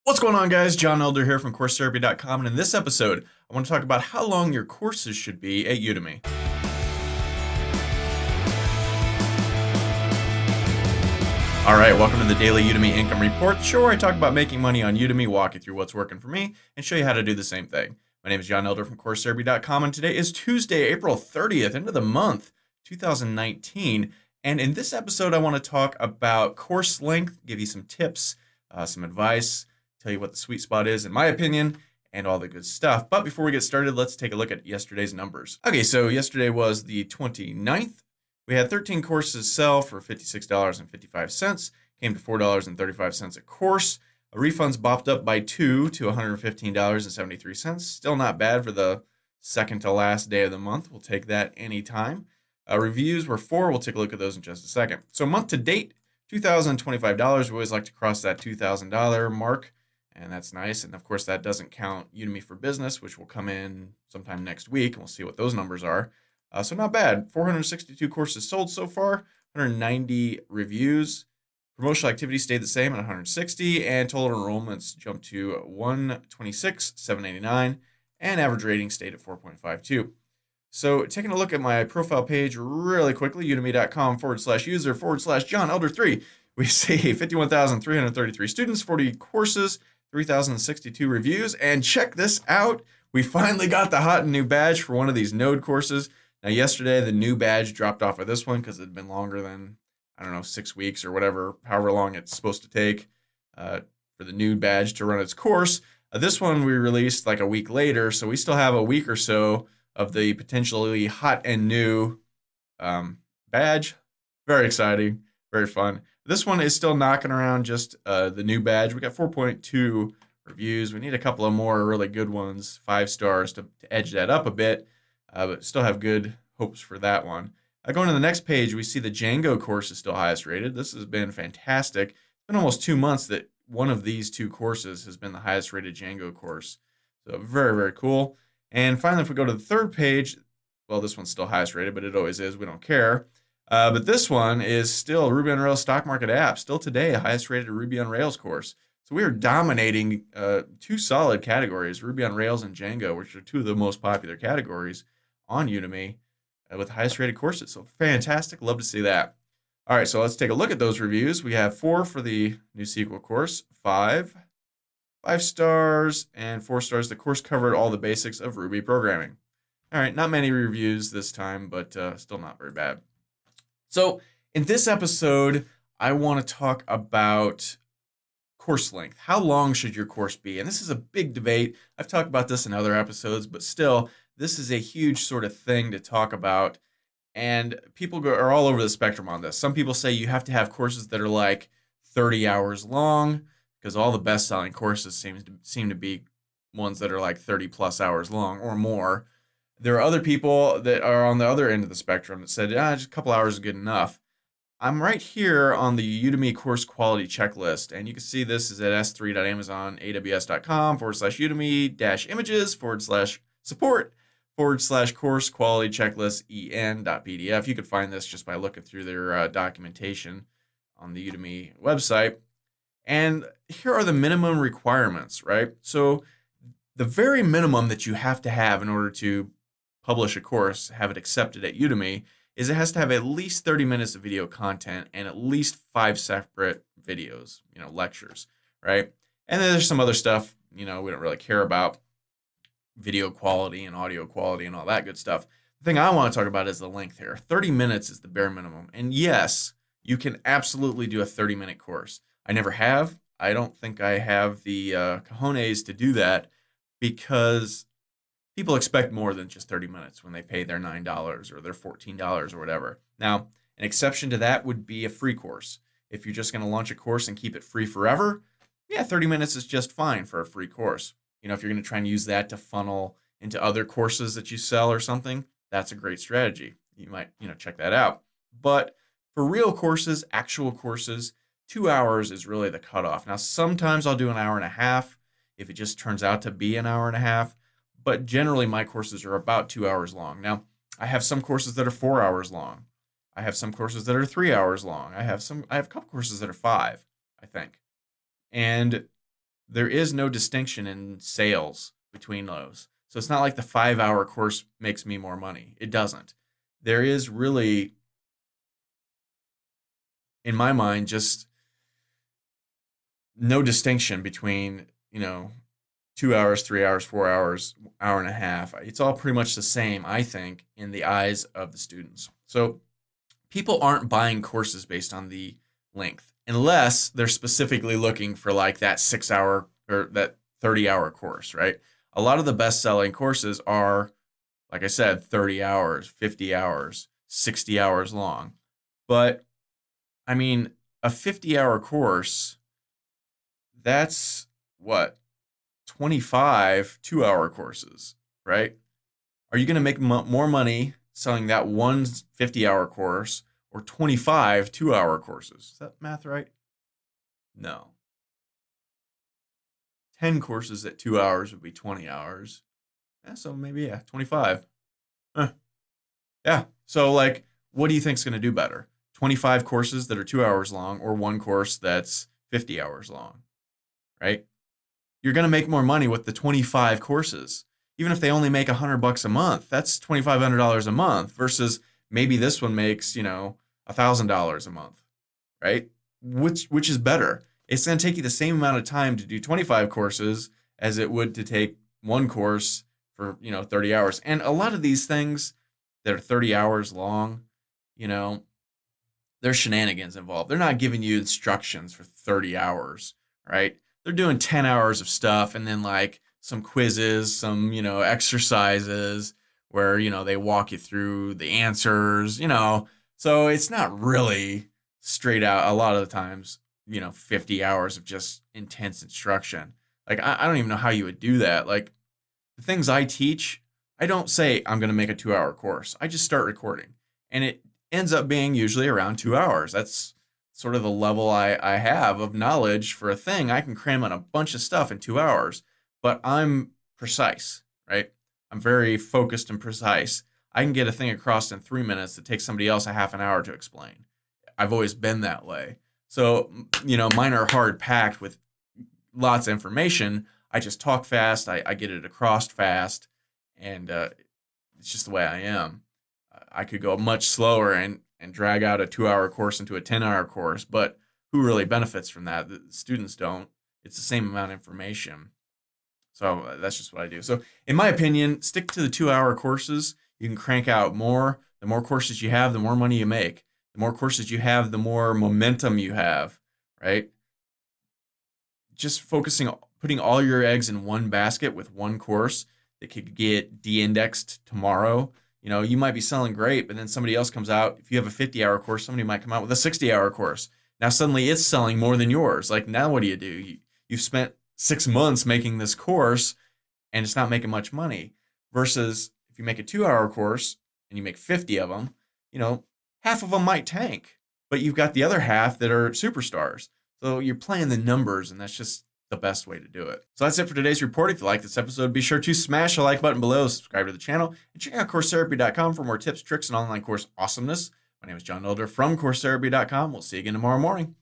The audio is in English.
What's going on, guys? John Elder here from CourseTherapy.com, and in this episode, I want to talk about how long your courses should be at Udemy. All right, welcome to the Daily Udemy Income Report, the show where I talk about making money on Udemy, walk you through what's working for me, and show you how to do the same thing. My name is John Elder from CourseTherapy.com, and today is Tuesday, April 30th, end of the month, 2019. And in this episode, I want to talk about course length, give you some tips, some advice, tell you what the sweet spot is in my opinion, and all the good stuff. But before we get started, let's take a look at yesterday's numbers. Okay, so yesterday was the 29th. We had 13 courses sell for $56.55, came to $4.35 a course. Refunds bopped up by 2 to $115.73. Still not bad for the second to last day of the month. We'll take that anytime. Reviews were 4. We'll take a look at those in just a second. So month to date, $2,025. We always like to cross that $2,000 mark, and that's nice. And of course, that doesn't count Udemy for Business, which will come in sometime next week, and we'll see what those numbers are. So not bad. 462 courses sold so far, 190 reviews. Promotional activity stayed the same at 160, and total enrollments jumped to 126,789, and average rating stayed at 4.52. So taking a look at my profile page really quickly, udemy.com/user/John Elder 3, we see 51,333 students, 40 courses, 3,062 reviews, and check this out. We finally got the hot and new badge for one of these Node courses. Now, yesterday, the new badge dropped off of this one because it had been longer than, 6 weeks or whatever, however long it's supposed to take for the new badge to run its course. This one we released like a week later, so we still have a week or so of the potentially hot and new badge. Very exciting, very fun. This one is still knocking around just the new badge. We got 4.2 reviews. We need a couple of more really good ones, 5 stars to edge that up a bit. But still have good hopes for that one. Going to the next page, we see the Django course is still highest rated. This has been fantastic. It's been almost 2 months that one of these 2 courses has been the highest rated Django course. So very, very cool. And finally, if we go to the third page, well, this one's still highest rated, but it always is. We don't care. But this one is still Ruby on Rails stock market app. Still today, a highest rated Ruby on Rails course. So we are dominating 2 solid categories, Ruby on Rails and Django, which are 2 of the most popular categories on Udemy with highest rated courses. So fantastic. Love to see that. All right, so let's take a look at those reviews. We have 4 for the new SQL course, 5 stars, and 4 stars. The course covered all the basics of Ruby programming. All right, not many reviews this time, but still not very bad. So in this episode, I want to talk about course length. How long should your course be? And this is a big debate. I've talked about this in other episodes, but still, this is a huge sort of thing to talk about. And people are all over the spectrum on this. Some people say you have to have courses that are like 30 hours long, because all the best-selling courses seem to be ones that are like 30 plus hours long or more. There are other people that are on the other end of the spectrum that said, just a couple hours is good enough. I'm right here on the Udemy course quality checklist, and you can see this is at s3.amazonaws.udemy-images/support/course quality checklist en.pdf. You could find this just by looking through their documentation on the Udemy website. And here are the minimum requirements, right? So the very minimum that you have to have in order to publish a course, have it accepted at Udemy, is it has to have at least 30 minutes of video content and at least 5 separate videos, lectures, right? And then there's some other stuff, we don't really care about, video quality and audio quality and all that good stuff. The thing I want to talk about is the length here. 30 minutes is the bare minimum. And yes, you can absolutely do a 30-minute course. I never have. I don't think I have the cojones to do that because people expect more than just 30 minutes when they pay their $9 or their $14 or whatever. Now, an exception to that would be a free course. If you're just going to launch a course and keep it free forever, 30 minutes is just fine for a free course. If you're going to try and use that to funnel into other courses that you sell or something, that's a great strategy. You might, check that out. But for real courses, actual courses, 2 hours is really the cutoff. Now, sometimes I'll do an hour and a half if it just turns out to be an hour and a half. But generally, my courses are about 2 hours long. Now, I have some courses that are 4 hours long. I have some courses that are 3 hours long. I have a couple courses that are 5, I think. And there is no distinction in sales between those. So it's not like the 5-hour course makes me more money. It doesn't. There is really, in my mind, just no distinction between, 2 hours, 3 hours, 4 hours, hour and a half. It's all pretty much the same, I think, in the eyes of the students. So people aren't buying courses based on the length unless they're specifically looking for like that 6 hour or that 30-hour course, right? A lot of the best selling courses are, like I said, 30 hours, 50 hours, 60 hours long. But I mean, a 50-hour course, that's what? 25 2-hour courses, right? Are you going to make more money selling that one 50-hour course or 25 2-hour courses? Is that math right? No. 10 courses at 2 hours would be 20 hours. Yeah, so maybe, 25. Yeah. So, like, what do you think is going to do better? 25 courses that are 2 hours long or one course that's 50 hours long, right? You're going to make more money with the 25 courses. Even if they only make $100 a month, that's $2,500 a month versus maybe this one makes, $1,000 a month, right? Which is better? It's going to take you the same amount of time to do 25 courses as it would to take one course for, 30 hours. And a lot of these things that are 30 hours long, there's shenanigans involved. They're not giving you instructions for 30 hours, right? They're doing 10 hours of stuff and then like some quizzes, some, exercises where, they walk you through the answers, So it's not really straight out a lot of the times, 50 hours of just intense instruction. Like, I don't even know how you would do that. Like, the things I teach, I don't say I'm going to make a 2-hour course. I just start recording. And it ends up being usually around 2 hours. That's sort of the level I have of knowledge for a thing. I can cram in a bunch of stuff in 2 hours, but I'm precise, right? I'm very focused and precise. I can get a thing across in 3 minutes that takes somebody else a half an hour to explain. I've always been that way. So, mine are hard packed with lots of information. I just talk fast. I get it across fast. And it's just the way I am. I could go much slower and drag out a 2-hour course into a 10-hour course, but who really benefits from that? The students don't. It's the same amount of information. So that's just what I do. So in my opinion, stick to the 2-hour courses. You can crank out more. The more courses you have, the more money you make. The more courses you have, the more momentum you have, right? Just putting all your eggs in one basket with one course that could get de-indexed tomorrow. You might be selling great, but then somebody else comes out. If you have a 50-hour course, somebody might come out with a 60-hour course. Now suddenly it's selling more than yours. Like, now what do? You've spent 6 months making this course and it's not making much money. Versus if you make a 2-hour course and you make 50 of them, half of them might tank, but you've got the other half that are superstars. So you're playing the numbers, and that's just the best way to do it. So that's it for today's report. If you like this episode, be sure to smash the like button below, subscribe to the channel, and check out CourseTherapy.com for more tips, tricks, and online course awesomeness. My name is John Elder from CourseTherapy.com. We'll see you again tomorrow morning.